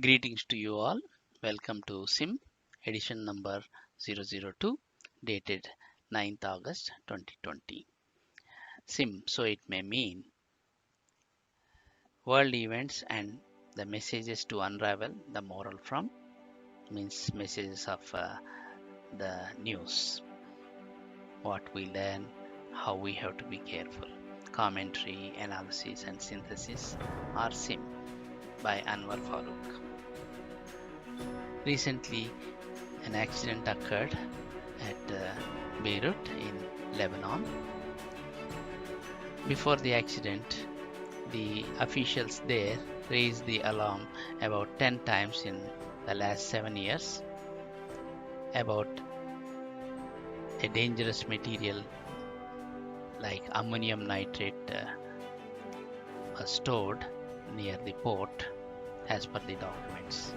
Greetings to you all. Welcome to SIM edition number 002 dated 9th August 2020. SIM, so it may mean world events and the messages to unravel the moral from, means messages of the news, what we learn, how we have to be careful. Commentary, analysis and synthesis are SIM by Anwar Farooq. Recently, an accident occurred at Beirut in Lebanon. Before the accident, the officials there raised the alarm about 10 times in the last 7 years about a dangerous material like ammonium nitrate was stored near the port as per the documents.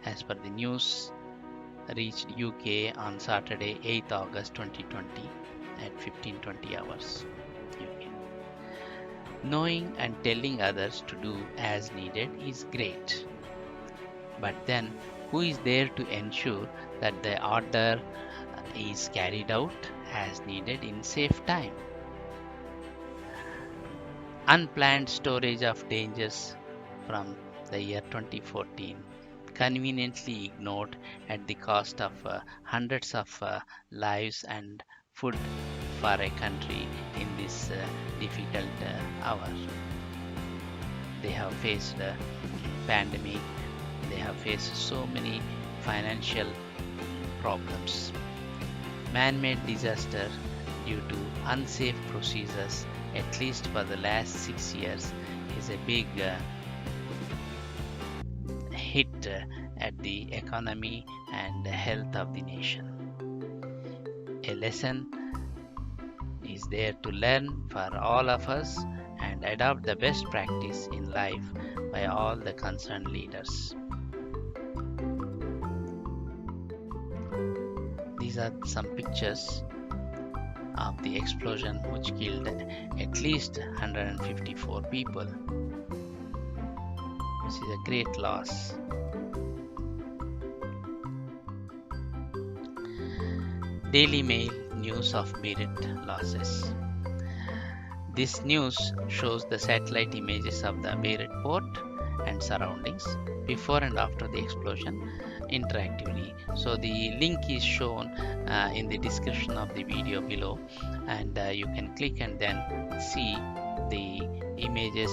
As per the news reached UK on Saturday 8th August 2020 at 15:20 hours UK. Knowing and telling others to do as needed is great. But then who is there to ensure that the order is carried out as needed in safe time? Unplanned storage of dangers from the year 2014 conveniently ignored at the cost of hundreds of lives and food for a country in this difficult hour. They have faced a pandemic, they have faced so many financial problems. Man-made disaster due to unsafe procedures, at least for the last 6 years, is a big hit at the economy and health of the nation. A lesson is there to learn for all of us and adopt the best practice in life by all the concerned leaders. These are some pictures of the explosion which killed at least 154 people. This is a great loss. Daily Mail news of Beirut losses. This news shows the satellite images of the Beirut port and surroundings before and after the explosion interactively. So the link is shown in the description of the video below, and you can click and then see the images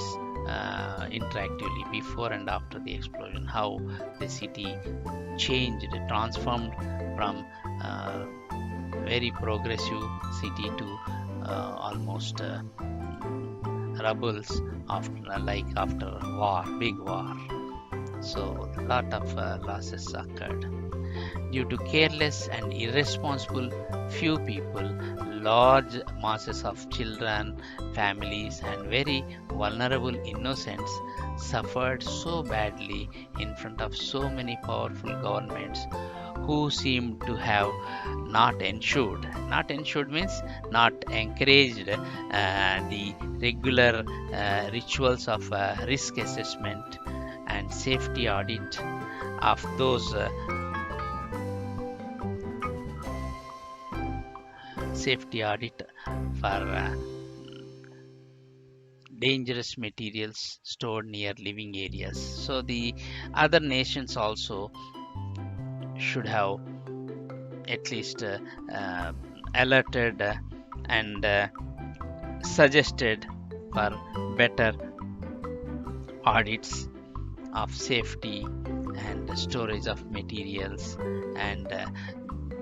interactively before and after the explosion, how the city changed, transformed from very progressive city to almost rubbles after war, big war. So a lot of losses occurred due to careless and irresponsible few people. Large masses of children, families and very vulnerable innocents suffered so badly in front of so many powerful governments who seemed to have not ensured means not encouraged the regular rituals of risk assessment and safety audit of those safety audit for dangerous materials stored near living areas. So the other nations also should have at least alerted and suggested for better audits of safety and storage of materials and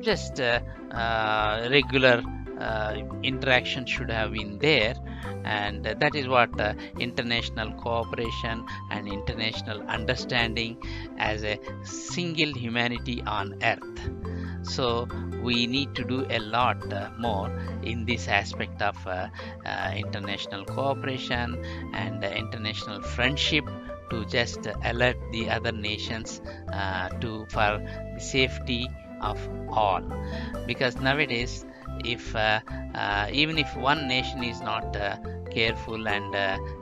just regular interaction should have been there, and that is what international cooperation and international understanding as a single humanity on earth. So we need to do a lot more in this aspect of international cooperation and international friendship to just alert the other nations for the safety of all, because nowadays if even if one nation is not careful and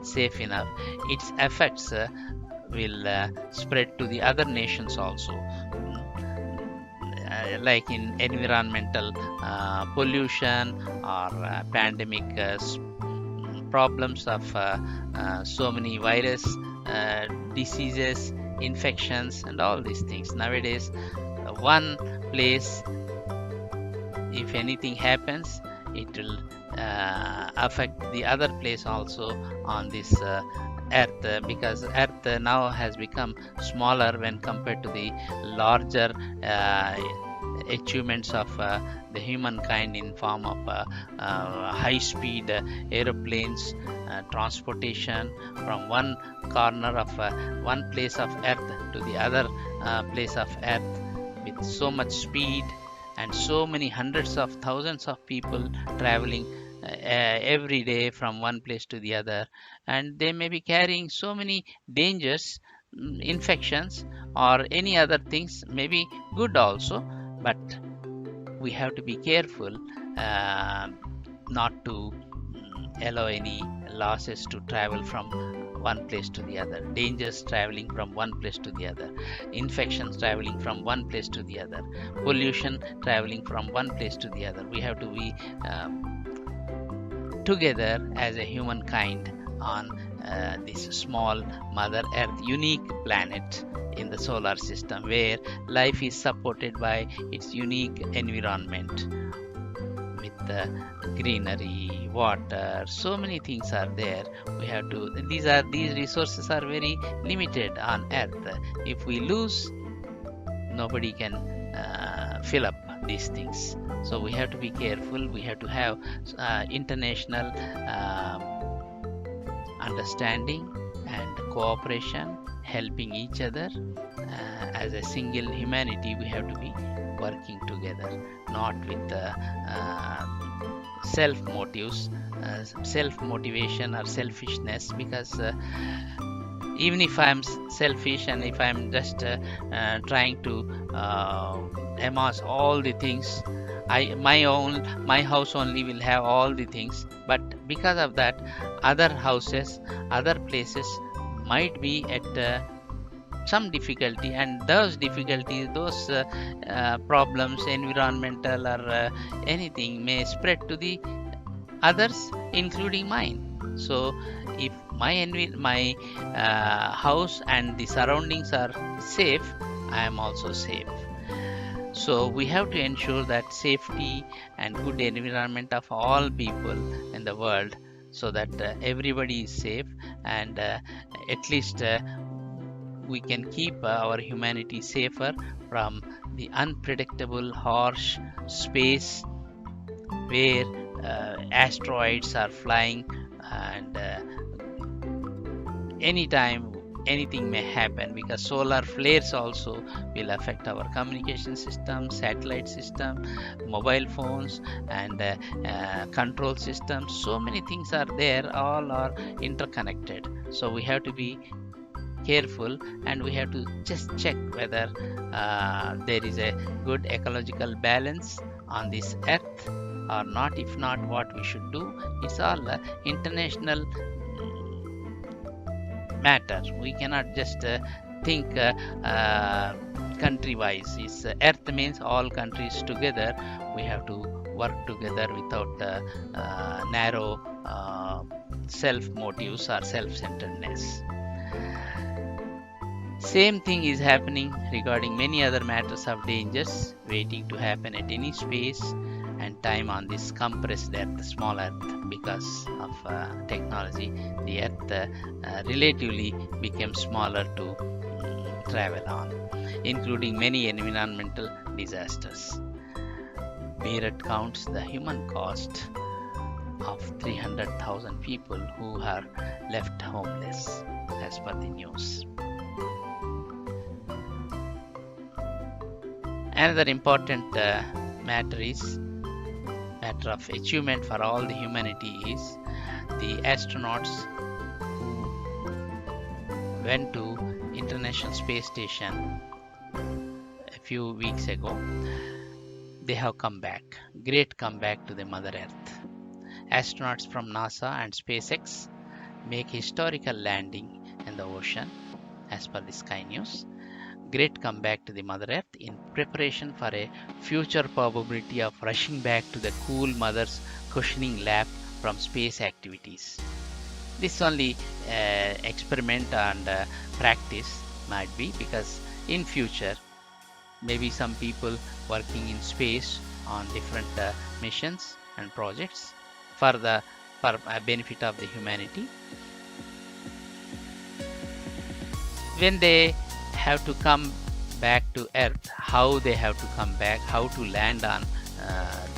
safe enough, it affects will spread to the other nations also. Like in environmental pollution or pandemic problems of so many virus diseases, infections, and all these things. Nowadays, one place, if anything happens, it will affect the other place also on this earth, because earth now has become smaller when compared to the larger achievements of the humankind in form of high speed aeroplanes, transportation from one corner of one place of earth to the other place of earth with so much speed, and so many hundreds of thousands of people traveling every day from one place to the other, and they may be carrying so many dangers, infections, or any other things, maybe good also, but we have to be careful not to allow any losses to travel from one place to the other, dangers traveling from one place to the other, infections traveling from one place to the other, pollution traveling from one place to the other. We have to be together as a humankind on this small Mother Earth, unique planet in the solar system, where life is supported by its unique environment with greenery, water, so many things are there. We have to, these resources are very limited on earth. If we lose, nobody can fill up these things. So we have to be careful. We have to have international understanding and cooperation, helping each other. As a single humanity, we have to be working together, not with self motives, self motivation or selfishness, because even if I'm selfish and if I'm just trying to amass all the things, my house only will have all the things, but because of that, other houses, other places might be at some difficulty, and those difficulties, those problems, environmental or anything, may spread to the others, including mine. So if my house and the surroundings are safe, I am also safe. So we have to ensure that safety and good environment of all people in the world, so that everybody is safe, and at least we can keep our humanity safer from the unpredictable, harsh space where asteroids are flying, and anytime anything may happen, because solar flares also will affect our communication system, satellite system, mobile phones, and control systems. So many things are there, all are interconnected. So we have to be careful, and we have to just check whether there is a good ecological balance on this earth or not. If not, what we should do. It's all international matter. We cannot just think country wise. It's earth means all countries together. We have to work together without narrow self motives or self-centeredness. Same thing is happening regarding many other matters of dangers waiting to happen at any space and time on this compressed earth, small earth. Because of technology, the earth relatively became smaller to travel on, including many environmental disasters. Beirut counts the human cost of 300,000 people who are left homeless, as per the news. Another important matter of achievement for all the humanity is the astronauts who went to International Space Station a few weeks ago. They have come back. Great comeback to the Mother Earth. Astronauts from NASA and SpaceX make historical landing in the ocean as per the Sky News. Great comeback to the Mother Earth in preparation for a future probability of rushing back to the cool mother's cushioning lap from space activities. This only experiment and practice might be, because in future maybe some people working in space on different missions and projects for benefit of the humanity, when they have to come back to Earth, how they have to come back, how to land on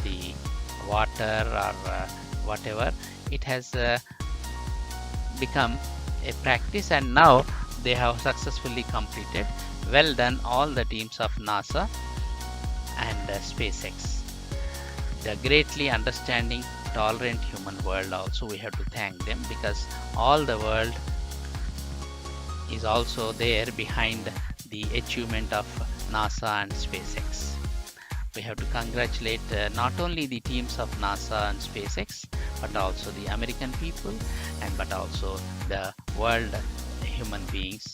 the water or whatever, it has become a practice, and now they have successfully completed. Well done all the teams of NASA and SpaceX. The greatly understanding, tolerant human world also, we have to thank them, because all the world is also there behind the achievement of NASA and SpaceX. We have to congratulate not only the teams of NASA and SpaceX, but also the American people, but also the world human beings.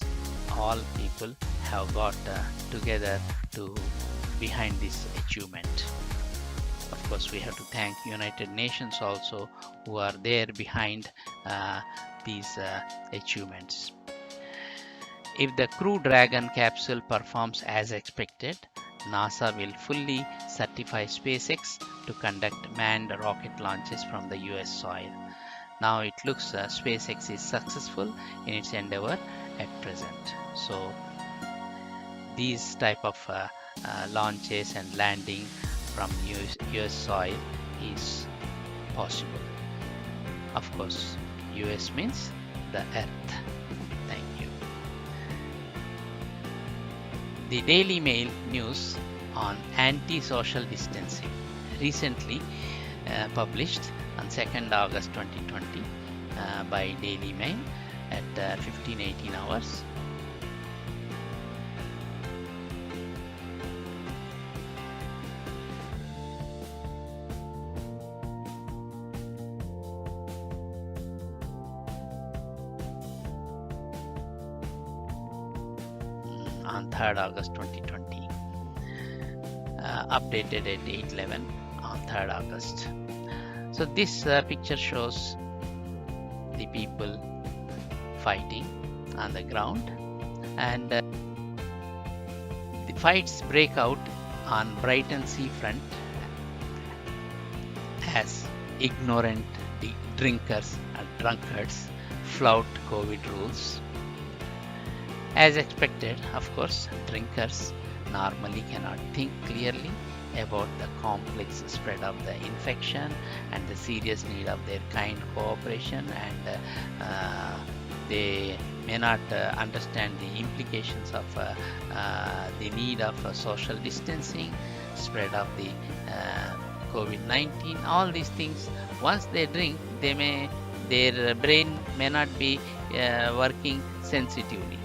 All people have got together to behind this achievement. Of course, we have to thank United Nations also, who are there behind these achievements. If the Crew Dragon capsule performs as expected, NASA will fully certify SpaceX to conduct manned rocket launches from the US soil. Now it looks SpaceX is successful in its endeavor at present. So these type of launches and landing from US soil is possible. Of course, US means the Earth. Thank you. The Daily Mail news on anti-social distancing, recently published on 2nd August 2020 by Daily Mail at 15:18 hours. On 3rd August 2020, updated at 8:11 on 3rd August. So this picture shows the people fighting on the ground, and the fights break out on Brighton seafront as ignorant drinkers and drunkards flout COVID rules. As expected, of course, drinkers normally cannot think clearly about the complex spread of the infection and the serious need of their kind cooperation, and they may not understand the implications of the need of social distancing, spread of the COVID-19, all these things. Once they drink, their brain may not be working sensitively.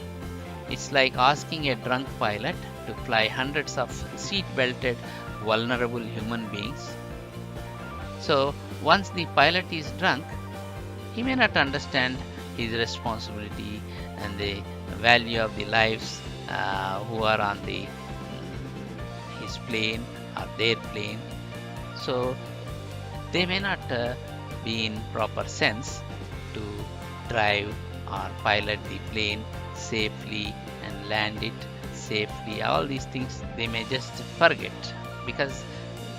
It's like asking a drunk pilot to fly hundreds of seat-belted vulnerable human beings. So once the pilot is drunk, he may not understand his responsibility and the value of the lives who are on his plane or their plane. So they may not be in proper sense to drive or pilot the plane safely and land it safely. All these things they may just forget, because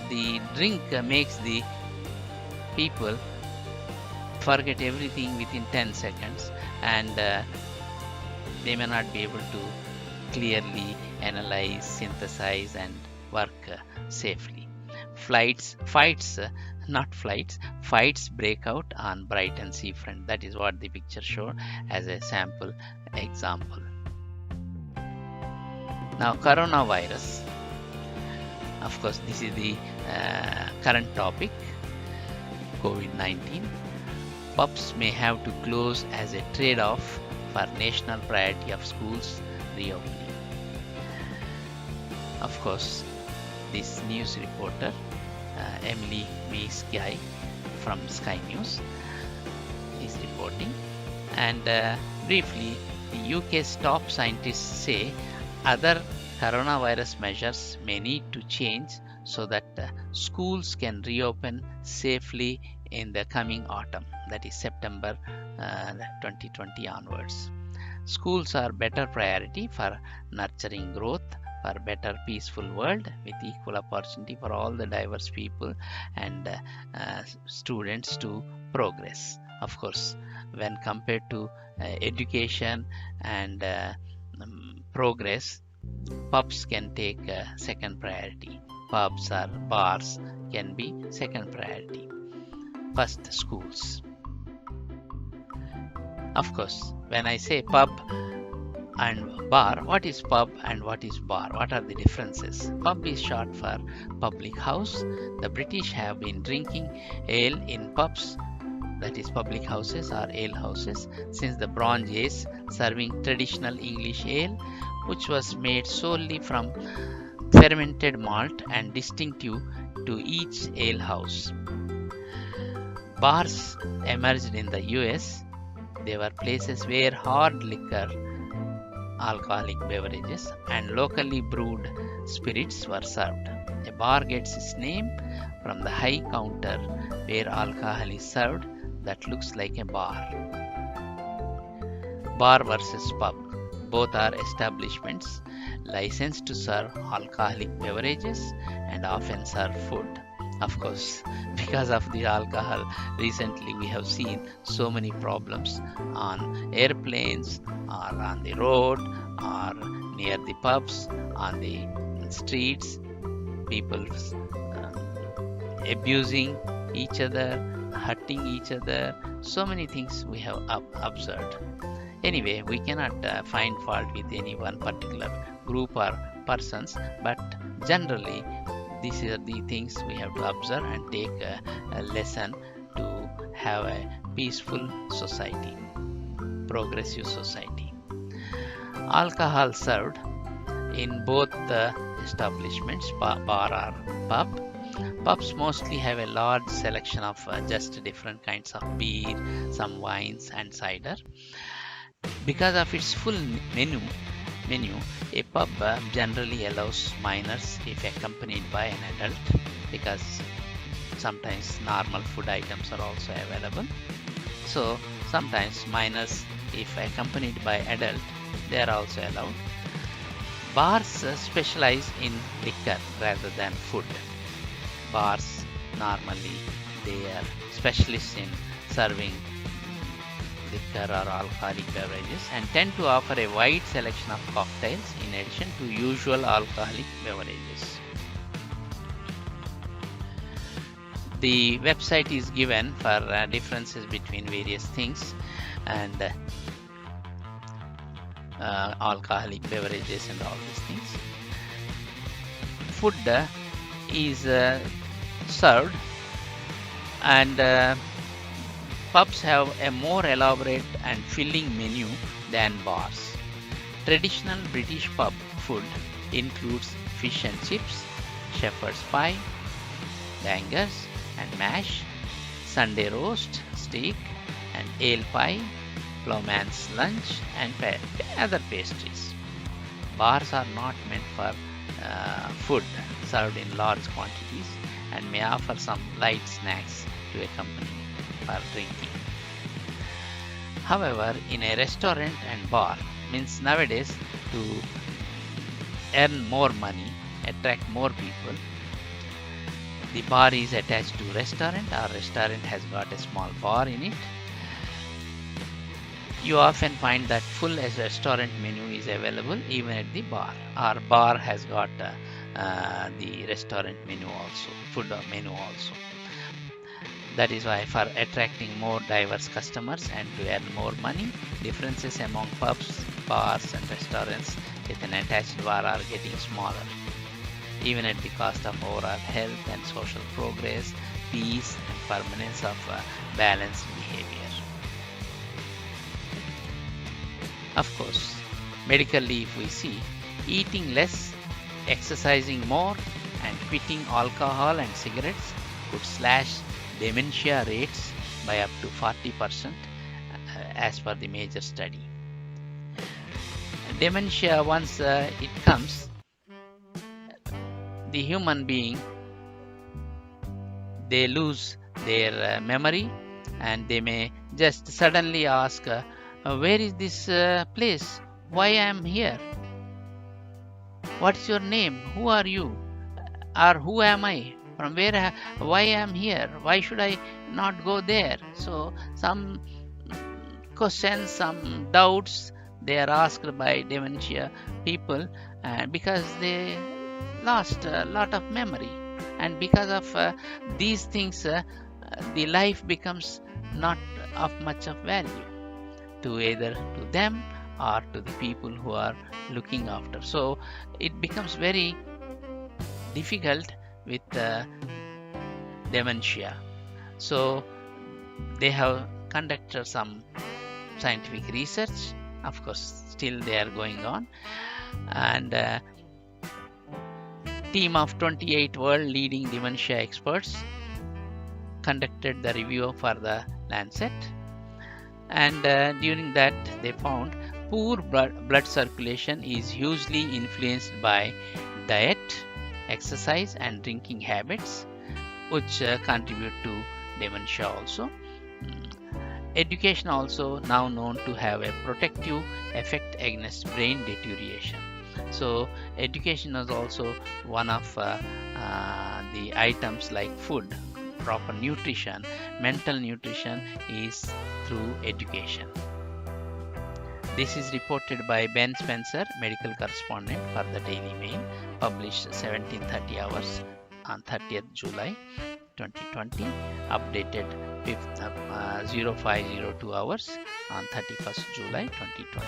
the drink makes the people forget everything within 10 seconds, and they may not be able to clearly analyze, synthesize and work safely. Fights break out on Brighton seafront. That is what the picture showed as a sample example. Now, coronavirus. Of course, this is the current topic, COVID-19. Pubs may have to close as a trade-off for national priority of schools reopening. Of course, this news reporter, Emily Sky from Sky News, is reporting, and briefly The UK's top scientists say other coronavirus measures may need to change so that schools can reopen safely in the coming autumn, that is September 2020 onwards. Schools are better priority for nurturing growth, for a better peaceful world with equal opportunity for all the diverse people and students to progress. Of course, when compared to education and progress, pubs can take second priority. Pubs or bars can be second priority. First, schools. Of course, when I say pub and bar, what is pub and what is bar? What are the differences? Pub is short for public house. The British have been drinking ale in pubs, that is public houses or ale houses, since the Bronze Age, serving traditional English ale, which was made solely from fermented malt and distinctive to each ale house. Bars emerged in the US. They were places where hard liquor, alcoholic beverages, and locally brewed spirits were served. A bar gets its name from the high counter where alcohol is served that looks like a bar. Bar versus pub. Both are establishments licensed to serve alcoholic beverages and often serve food. Of course, because of the alcohol, recently we have seen so many problems on airplanes or on the road or near the pubs, on the streets, people abusing each other, hurting each other, so many things we have observed. Anyway, we cannot find fault with any one particular group or persons, but generally these are the things we have to observe and take a lesson to have a peaceful society, progressive society. Alcohol served in both the establishments, bar or pub. Pubs mostly have a large selection of just different kinds of beer, some wines and cider. Because of its full menu, a pub generally allows minors if accompanied by an adult, because sometimes normal food items are also available. So sometimes minors, if accompanied by adult, they are also allowed. Bars specialize in liquor rather than food. Bars normally they are specialists in serving liquor or alcoholic beverages and tend to offer a wide selection of cocktails in addition to usual alcoholic beverages. The website is given for differences between various things and alcoholic beverages and all these things. Food is served, and pubs have a more elaborate and filling menu than bars. Traditional British pub food includes fish and chips, shepherd's pie, bangers and mash, Sunday roast, steak and ale pie, ploughman's lunch and other pastries. Bars are not meant for food served in large quantities and may offer some light snacks to accompany for drinking. However, in a restaurant and bar, means nowadays to earn more money, attract more people, the bar is attached to restaurant or restaurant has got a small bar in it. You often find that full restaurant menu is available even at the bar, or bar has got the restaurant menu also, food menu also. That is why for attracting more diverse customers and to earn more money, differences among pubs, bars and restaurants with an attached bar are getting smaller, even at the cost of overall health and social progress, peace and permanence of balanced behavior. Of course, medically if we see, eating less, exercising more and quitting alcohol and cigarettes could slash dementia rates by up to 40% as per the major study. Dementia, once it comes, the human being, they lose their memory, and they may just suddenly ask, where is this place? Why I am here? What's your name? Who are you? Or who am I? From where? Why I am here? Why should I not go there? So some questions, some doubts, they are asked by dementia people, because they lost a lot of memory, and because of these things, the life becomes not of much of value to either to them or to the people who are looking after. So it becomes very difficult with dementia. So they have conducted some scientific research. Of course, still they are going on, and team of 28 world leading dementia experts conducted the review for the Lancet, and during that they found poor blood circulation is hugely influenced by diet, exercise and drinking habits, which contribute to dementia also. Education also now known to have a protective effect against brain deterioration. So education is also one of the items like food, proper nutrition, mental nutrition is through education. This is reported by Ben Spencer, medical correspondent for the Daily Mail, published 17:30 hours on 30th July 2020, updated 0502 hours on 31st July 2020.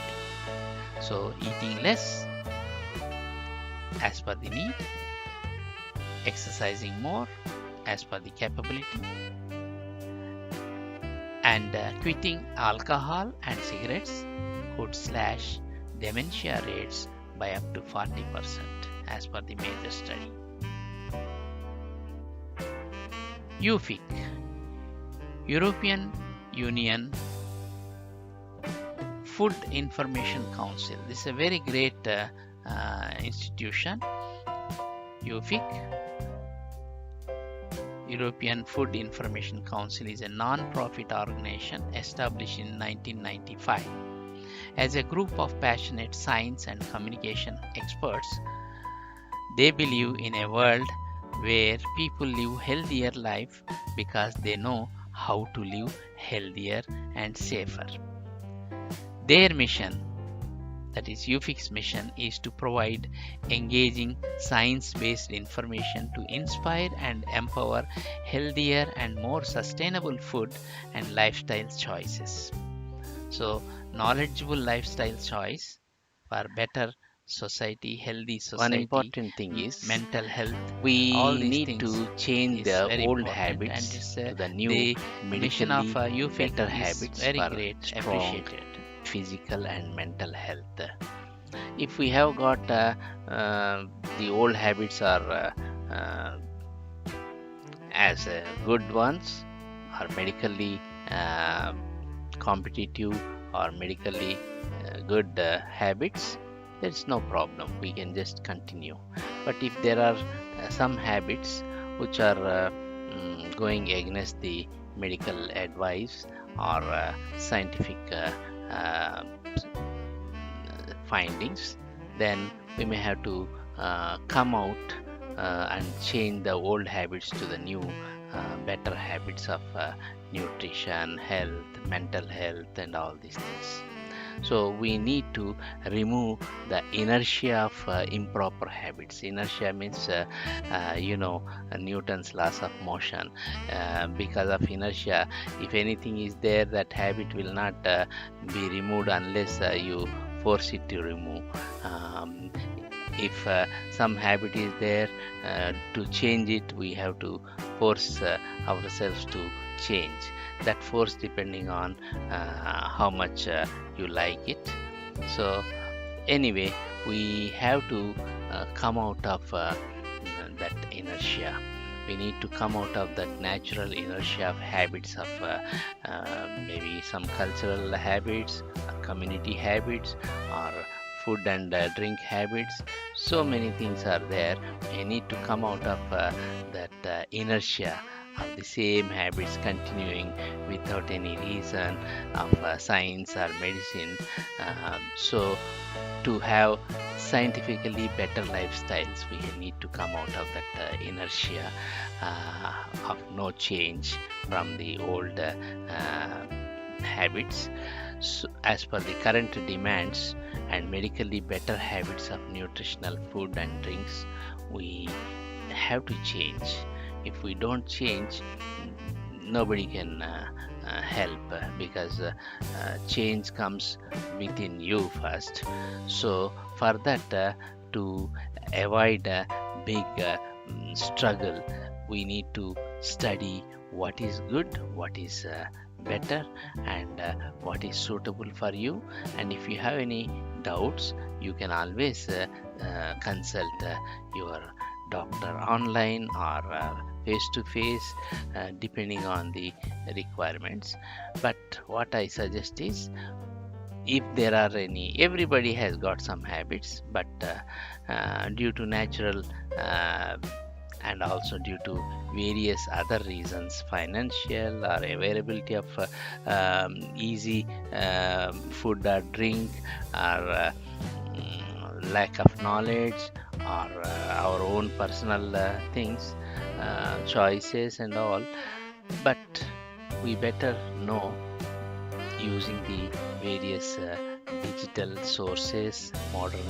So eating less as per the need, exercising more as per the capability, and quitting alcohol and cigarettes could slash dementia rates by up to 40% as per the major study. UFIT, European Union Food Information Council. This is a very great institution. UFIT, European Food Information Council, is a non-profit organization established in 1995. As a group of passionate science and communication experts, they believe in a world where people live healthier life because they know how to live healthier and safer. Their mission, that is UFIT's mission, is to provide engaging science-based information to inspire and empower healthier and more sustainable food and lifestyle choices. So knowledgeable lifestyle choice for better society, healthy society. One important thing is mental health. We need to change the old habits to the new the mission of medically UFIT better is habits very for great, strong appreciated. physical and mental health. If we have got the old habits are as good ones, or medically competitive or medically good habits, there's no problem, we can just continue. But if there are some habits which are going against the medical advice or scientific findings, then we may have to come out and change the old habits to the new better habits of nutrition, health, mental health and all these things. So we need to remove the inertia of improper habits. Inertia means Newton's laws of motion. Because of inertia, if anything is there, that habit will not be removed unless you force it to remove. If some habit is there, to change it we have to force ourselves to change. That force depending on how much you like it. So anyway, we have to come out of that inertia. We need to come out of that natural inertia of habits of maybe some cultural habits or community habits or food and drink habits. So many things are there. We need to come out of that inertia of the same habits continuing without any reason of science or medicine. So to have scientifically better lifestyles, we need to come out of that inertia of no change from the old habits. So as per the current demands and medically better habits of nutritional food and drinks, we have to change. If we don't change, nobody can help, because change comes within you first. So for that, to avoid a big struggle, we need to study what is good, what is better, and what is suitable for you. And if you have any doubts, you can always consult your doctor online or face to face, depending on the requirements. But what I suggest is, if there are any, everybody has got some habits, but due to natural and also due to various other reasons, financial or availability of easy food or drink, or lack of knowledge, or our own personal things, choices and all. But we better know, using the various digital sources, modern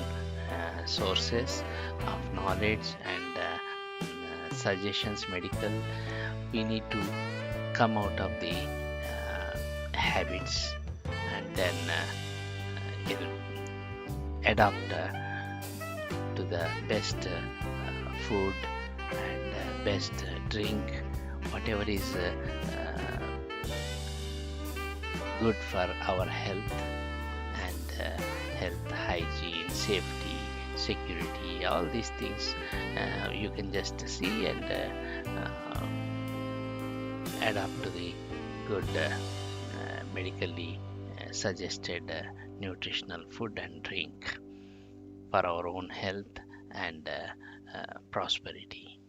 sources of knowledge and suggestions, medical, we need to come out of the habits, and then adapt to the best food and best drink, whatever is good for our health and health, hygiene, safety, security, all these things you can just see and adapt to the good medically suggested nutritional food and drink for our own health and prosperity.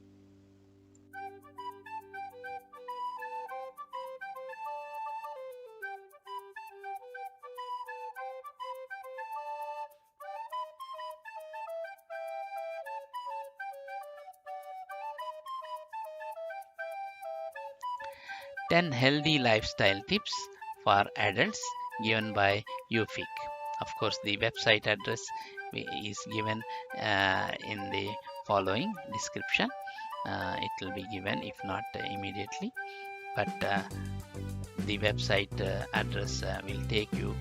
"10 Healthy Lifestyle Tips for Adults" given by UFIT. Of course, the website address is given in the following description. It will be given, if not immediately, but the website address will take you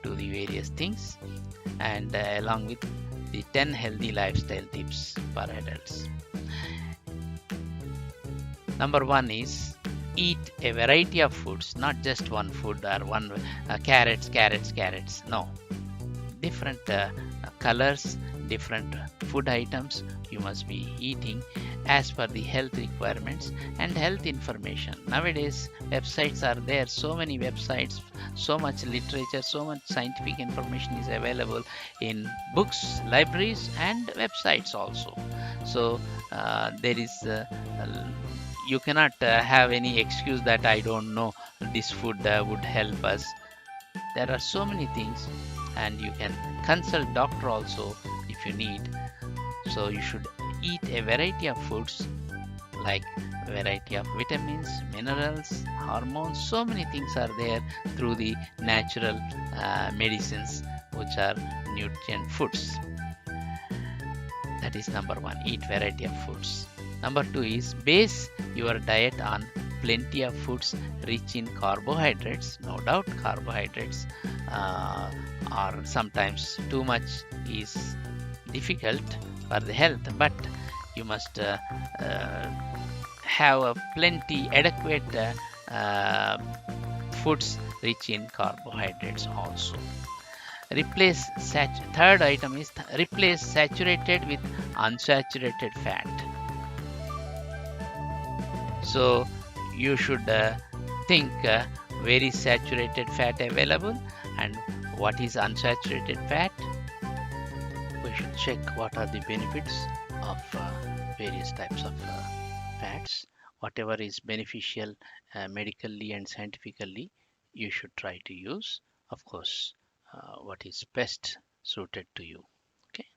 to the various things, and along with the 10 healthy lifestyle tips for adults. Number 1 is eat a variety of foods, not just one food or one carrots. No, different colors, different food items you must be eating as per the health requirements and health information. Nowadays websites are there, so many websites, so much literature, so much scientific information is available in books, libraries and websites also. So there is you cannot have any excuse that I don't know this food would help us. There are so many things, and you can consult doctor also if you need. So you should eat a variety of foods, like variety of vitamins, minerals, hormones. So many things are there through the natural medicines, which are nutrient foods. That is number 1, eat variety of foods. Number 2 is base your diet on plenty of foods rich in carbohydrates. No doubt carbohydrates are sometimes too much is difficult for the health, but you must have a plenty adequate foods rich in carbohydrates also. Third item is replace saturated with unsaturated fat. So you should think where is saturated fat available and what is unsaturated fat. should check what are the benefits of various types of fats. Whatever is beneficial medically and scientifically, you should try to use. Of course, what is best suited to you. Okay.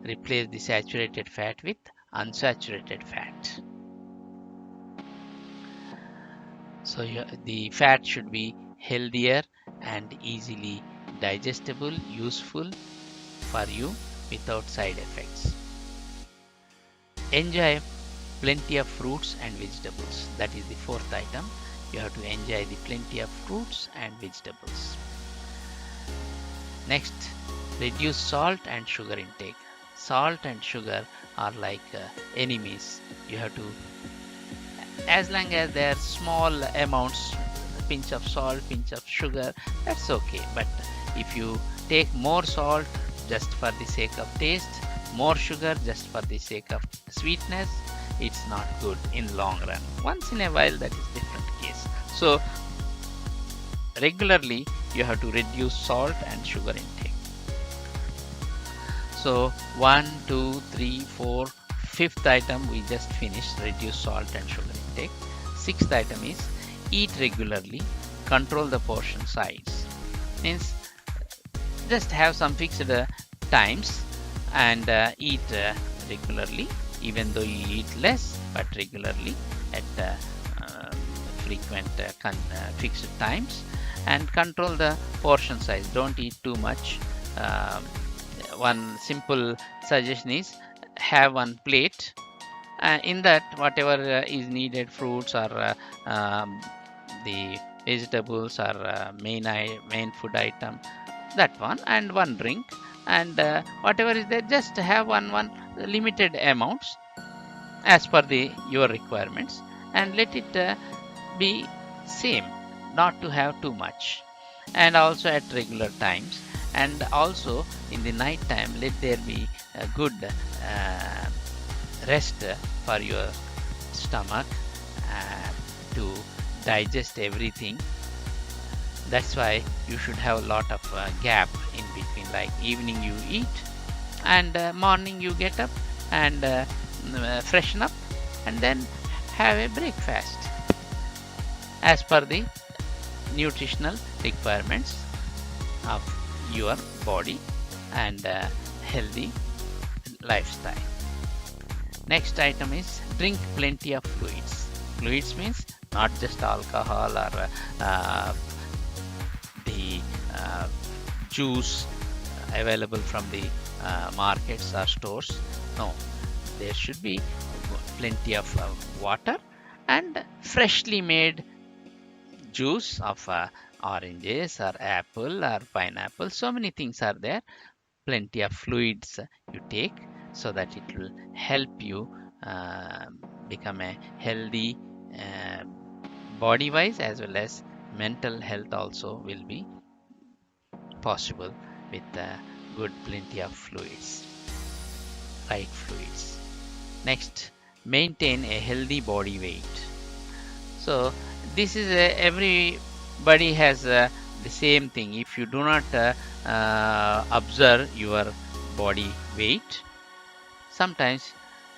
Replace the saturated fat with unsaturated fat. So the fat should be healthier and easily digestible, useful for you without side effects. Enjoy plenty of fruits and vegetables. That is the fourth item. You have to enjoy the plenty of fruits and vegetables. Next, reduce salt and sugar intake. Salt and sugar are like enemies. You have to, as long as they are small amounts, pinch of salt, pinch of sugar, that's okay. But if you take more salt just for the sake of taste, more sugar just for the sake of sweetness, it's not good in long run. Once in a while, that is different case. So regularly you have to reduce salt and sugar intake. So 1, 2, 3, 4, fifth item we just finished, reduce salt and sugar intake. Sixth item is eat regularly, control the portion size. Means just have some fixed times and eat regularly, even though you eat less, but regularly at frequent fixed times, and control the portion size. Don't eat too much. One simple suggestion is have one plate, in that whatever is needed, fruits or the vegetables or main food item, that one, and one drink, and whatever is there, just have one limited amounts as per your requirements, and let it be same, not to have too much, and also at regular times, and also in the night time let there be a good rest for your stomach to digest everything. That's why you should have a lot of gap in between, like evening you eat and morning you get up and freshen up and then have a breakfast as per the nutritional requirements of your body and healthy lifestyle. Next item is drink plenty of fluids. Fluids means not just alcohol or the juice available from the markets or stores. No, there should be plenty of water and freshly made juice of oranges or apple or pineapple. So many things are there. Plenty of fluids you take, so that it will help you become a healthy body wise, as well as mental health also will be possible with good plenty of fluids, right fluids. Next, maintain a healthy body weight. So this is everybody has the same thing. If you do not observe your body weight, sometimes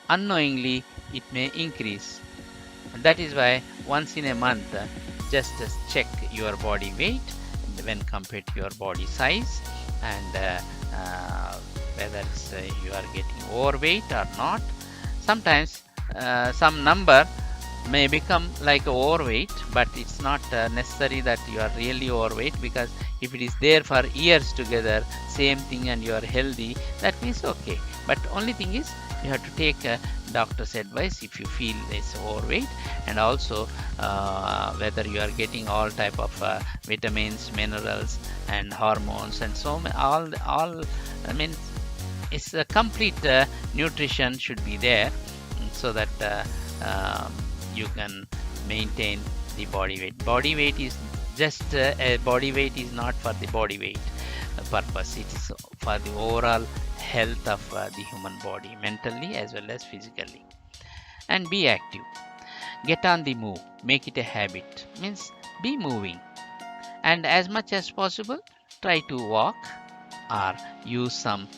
unknowingly it may increase. That is why once in a month just check your body weight when compared to your body size, and whether you are getting overweight or not. Sometimes some number may become like overweight, but it's not necessary that you are really overweight, because if it is there for years together, same thing, and you are healthy, that means okay. But only thing is you have to take a doctor's advice if you feel it's overweight, and also whether you are getting all type of vitamins, minerals and hormones and so all I mean it's a complete nutrition should be there, so that you can maintain the body weight. Body weight is just a body weight is not for the body weight purpose. It is for the overall health of the human body, mentally as well as physically. And be active. Get on the move. Make it a habit. Means be moving. And as much as possible, try to walk or use some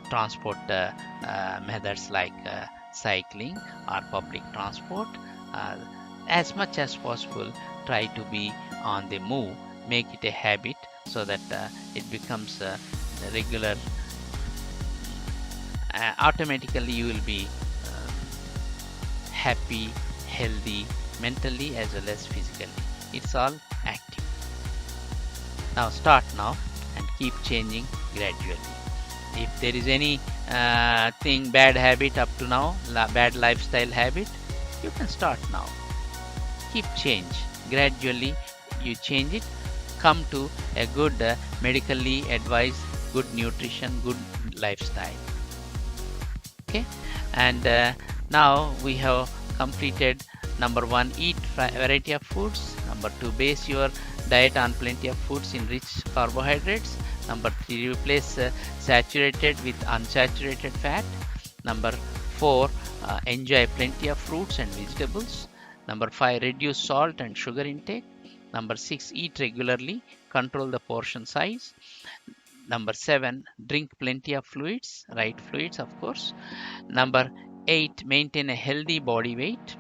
transport methods like cycling or public transport. Uh, as much as possible, try to be on the move. Make it a habit so that it becomes a regular. Automatically, you will be happy, healthy, mentally as well as physically. It's all active. Now start now and keep changing gradually. If there is any bad habit up to now, bad lifestyle habit, you can start now. Keep change. Gradually you change it. Come to a good medically advised, good nutrition, good lifestyle. Okay, and now we have completed number 1, eat variety of foods. Number 2, base your diet on plenty of foods in rich carbohydrates. Number 3, replace saturated with unsaturated fat. Number 4, enjoy plenty of fruits and vegetables. Number 5, reduce salt and sugar intake. Number 6, eat regularly, control the portion size. Number 7, drink plenty of fluids, right fluids of course. Number 8, maintain a healthy body weight.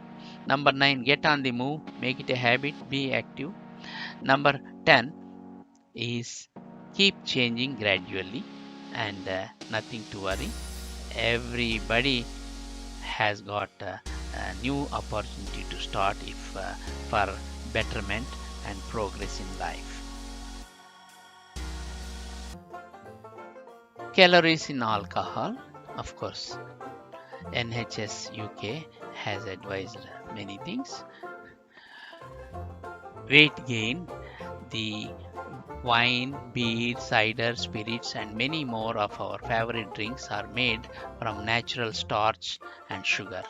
Number 9, get on the move, make it a habit, be active. Number 10 is keep changing gradually, and nothing to worry. Everybody has got a new opportunity to start if for betterment and progress in life. Calories in alcohol, of course, NHS UK has advised many things. Weight gain, the wine, beer, cider, spirits and many more of our favorite drinks are made from natural starch and sugar.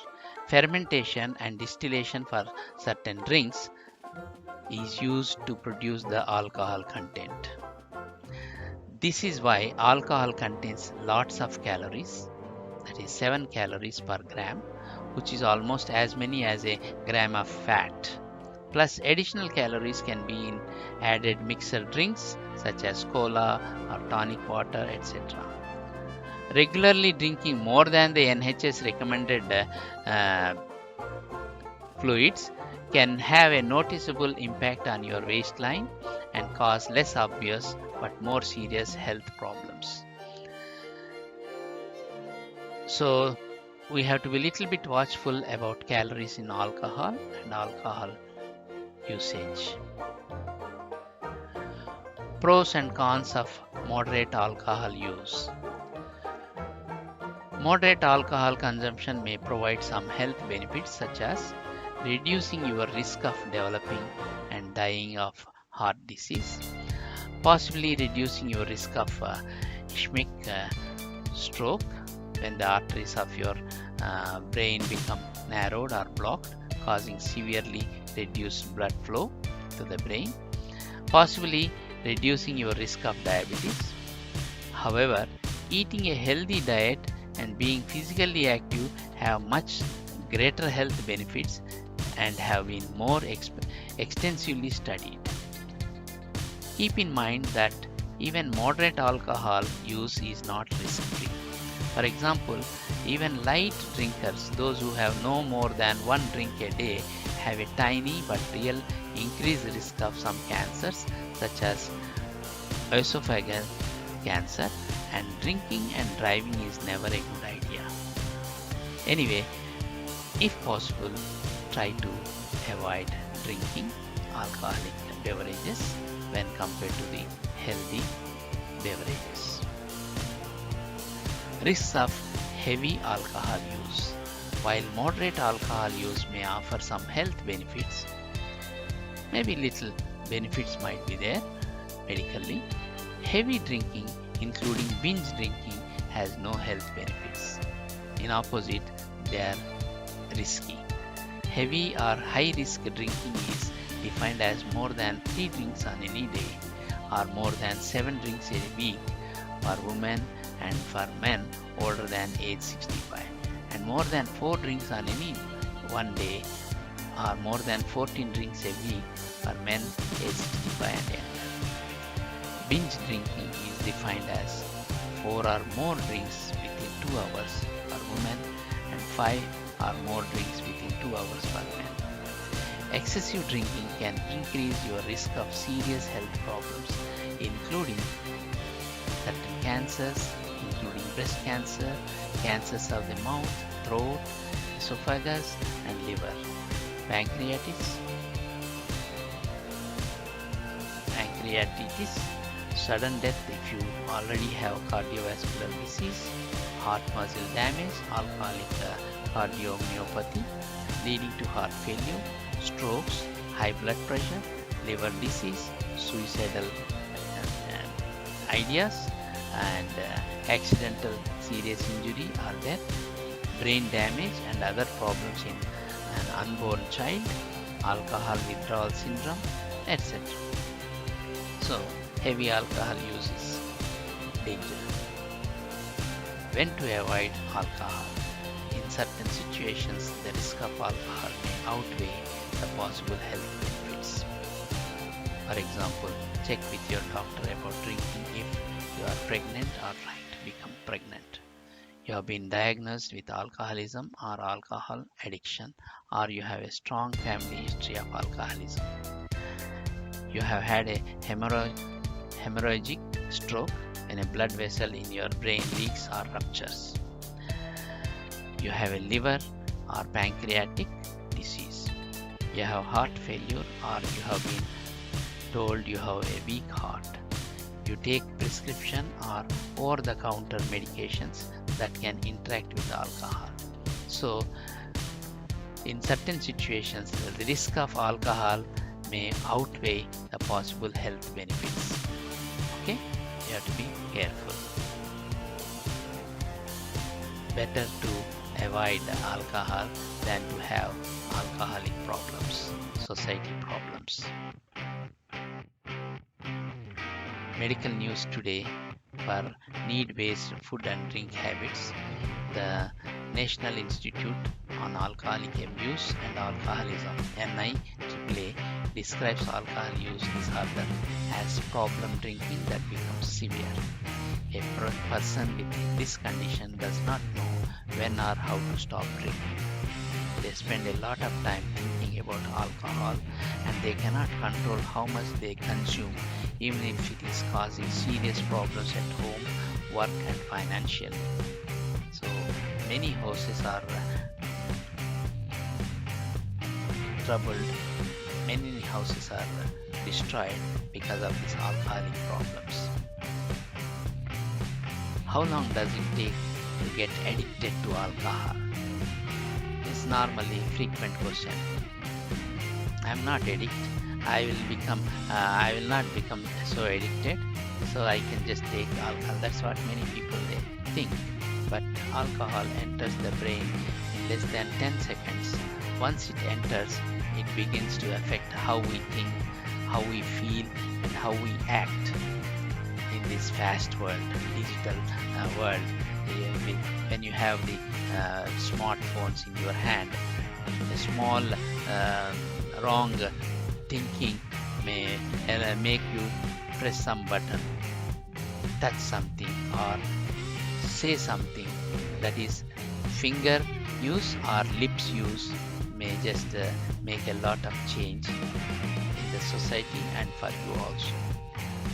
Fermentation and distillation for certain drinks is used to produce the alcohol content. This is why alcohol contains lots of calories, that is 7 calories per gram, which is almost as many as a gram of fat. Plus additional calories can be in added mixer drinks such as cola or tonic water, etc. Regularly drinking more than the NHS recommended fluids can have a noticeable impact on your waistline and cause less obvious but more serious health problems. So we have to be a little bit watchful about calories in alcohol and alcohol usage. Pros and cons of moderate alcohol use. Moderate alcohol consumption may provide some health benefits such as reducing your risk of developing and dying of heart disease, possibly reducing your risk of ischemic stroke when the arteries of your brain become narrowed or blocked, causing severely reduced blood flow to the brain, possibly reducing your risk of diabetes. However, eating a healthy diet and being physically active have much greater health benefits and have been more extensively studied. Keep in mind that even moderate alcohol use is not risk-free. For example, even light drinkers, those who have no more than 1 drink a day, have a tiny but real increased risk of some cancers such as esophageal cancer, and drinking and driving is never a good idea. Anyway, if possible, try to avoid drinking alcoholic beverages when compared to the healthy beverages. Risks of heavy alcohol use. While moderate alcohol use may offer some health benefits, maybe little benefits might be there medically, heavy drinking, including binge drinking, has no health benefits. In opposite, they are risky. Heavy or high risk drinking is defined as more than 3 drinks on any day or more than 7 drinks a week for women and for men older than age 65, and more than 4 drinks on any one day or more than 14 drinks a week for men age 65 and younger. Binge drinking is defined as 4 or more drinks within 2 hours per woman and 5 or more drinks within 2 hours per man. Excessive drinking can increase your risk of serious health problems, including certain cancers, including breast cancer, cancers of the mouth, throat, esophagus, and liver, pancreatitis, sudden death if you already have cardiovascular disease, heart muscle damage, alcoholic cardiomyopathy, leading to heart failure, strokes, high blood pressure, liver disease, suicidal ideas, and accidental serious injury or death, brain damage and other problems in an unborn child, alcohol withdrawal syndrome, etc. So, heavy alcohol use is danger. When to avoid alcohol? In certain situations, the risk of alcohol may outweigh the possible health benefits. For example, check with your doctor about drinking if you are pregnant or trying to become pregnant. You have been diagnosed with alcoholism or alcohol addiction, or you have a strong family history of alcoholism. You have had a hemorrhagic stroke when a blood vessel in your brain leaks or ruptures. You have a liver or pancreatic disease. You have heart failure, or you have been told you have a weak heart. You take prescription or over-the-counter medications that can interact with alcohol. So, in certain situations, the risk of alcohol may outweigh the possible health benefits. Okay, you have to be careful. Better to avoid alcohol than to have alcoholic problems, society problems. Medical news today for need-based food and drink habits. The National Institute on Alcoholic Abuse and Alcoholism (NIAAA) describes alcohol use disorder as problem drinking that becomes severe. A person with this condition does not know when or how to stop drinking. They spend a lot of time thinking about alcohol and they cannot control how much they consume, even if it is causing serious problems at home, work and financially. So many houses are troubled, many houses are destroyed because of these alcoholic problems. How long does it take to get addicted to alcohol? It's normally a frequent question. I'm not addicted. I will not become so addicted, so I can just take alcohol. That's what many people they think. But alcohol enters the brain in less than 10 seconds. Once it enters, it begins to affect how we think, how we feel, and how we act in this fast world, digital world. When you have the smartphones in your hand, a small wrong thinking may make you press some button, touch something, or say something that is finger use or lips use may just make a lot of change in the society and for you also.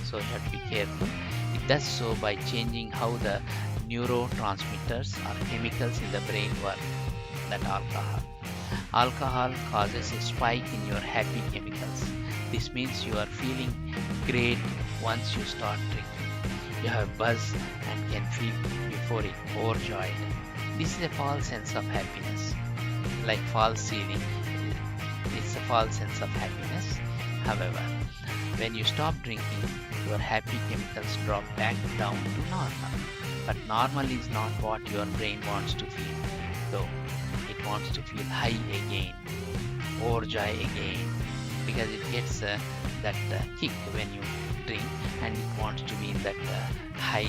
So you have to be careful. It does so by changing how the neurotransmitters or chemicals in the brain work. That alcohol causes a spike in your happy chemicals. This means you are feeling great once you start drinking. You have buzz and can feel euphoric, overjoyed. This is a false sense of happiness, like false ceiling. It's a false sense of happiness. However, when you stop drinking, your happy chemicals drop back down to normal. But normal is not what your brain wants to feel, though. It wants to feel high again, overjoy again, because it gets that kick when you drink, and it wants to be in that high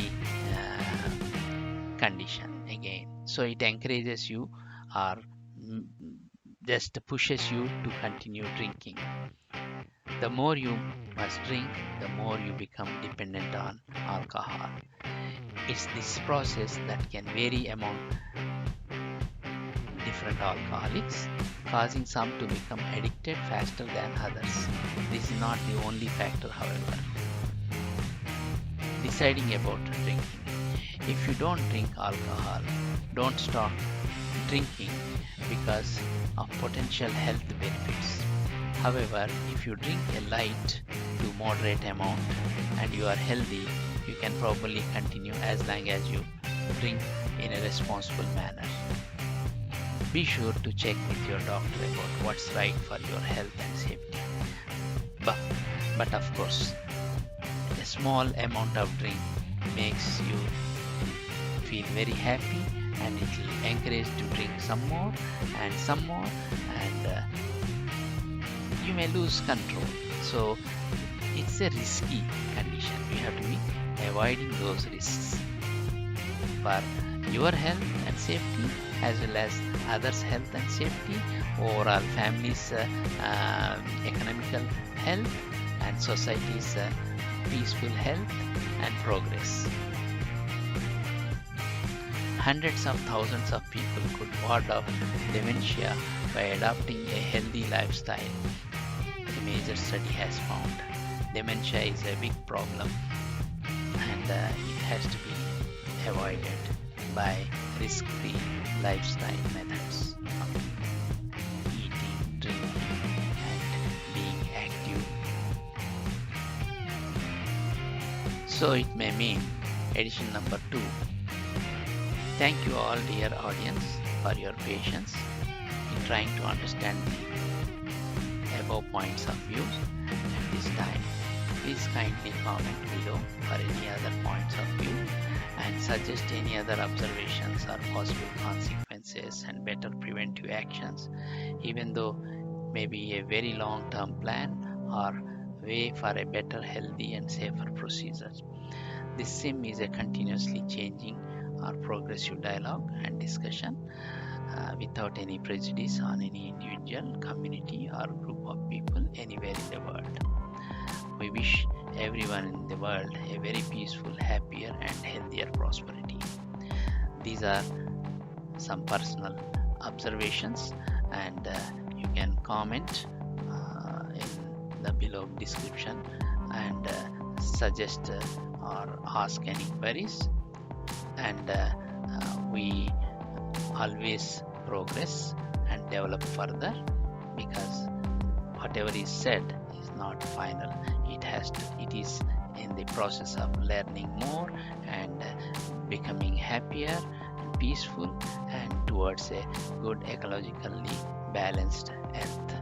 condition again. So it encourages you or just pushes you to continue drinking. The more you must drink, the more you become dependent on alcohol. It's this process that can vary among different alcoholics, causing some to become addicted faster than others. This is not the only factor, however. Deciding about drinking. If you don't drink alcohol, don't stop drinking because of potential health benefits. However, if you drink a light to moderate amount and you are healthy, you can probably continue as long as you drink in a responsible manner. Be sure to check with your doctor about what's right for your health and safety. But of course, a small amount of drink makes you feel very happy, and it will encourage to drink some more, and you may lose control. So it's a risky condition. We have to be avoiding those risks for your health and safety, as well as others' health and safety, overall family's economical health, and society's peaceful health and progress. Hundreds of thousands of people could ward off dementia by adopting a healthy lifestyle. A major study has found dementia is a big problem, and it has to be avoided by risk-free lifestyle methods of eating, drinking, and being active. So it may mean edition number 2. Thank you all, dear audience, for your patience in trying to understand the above points of view at this time. Please kindly comment below for any other points of view and suggest any other observations or possible consequences and better preventive actions, even though maybe a very long-term plan or way for a better, healthy and safer procedure. This SIM is a continuously changing or progressive dialogue and discussion without any prejudice on any individual, community or group of people anywhere in the world. We wish everyone in the world a very peaceful, happier and healthier prosperity. These are some personal observations, and you can comment in the below description and suggest or ask any queries, and we always progress and develop further, because whatever is said is not final. It is in the process of learning more and becoming happier, peaceful and towards a good ecologically balanced earth.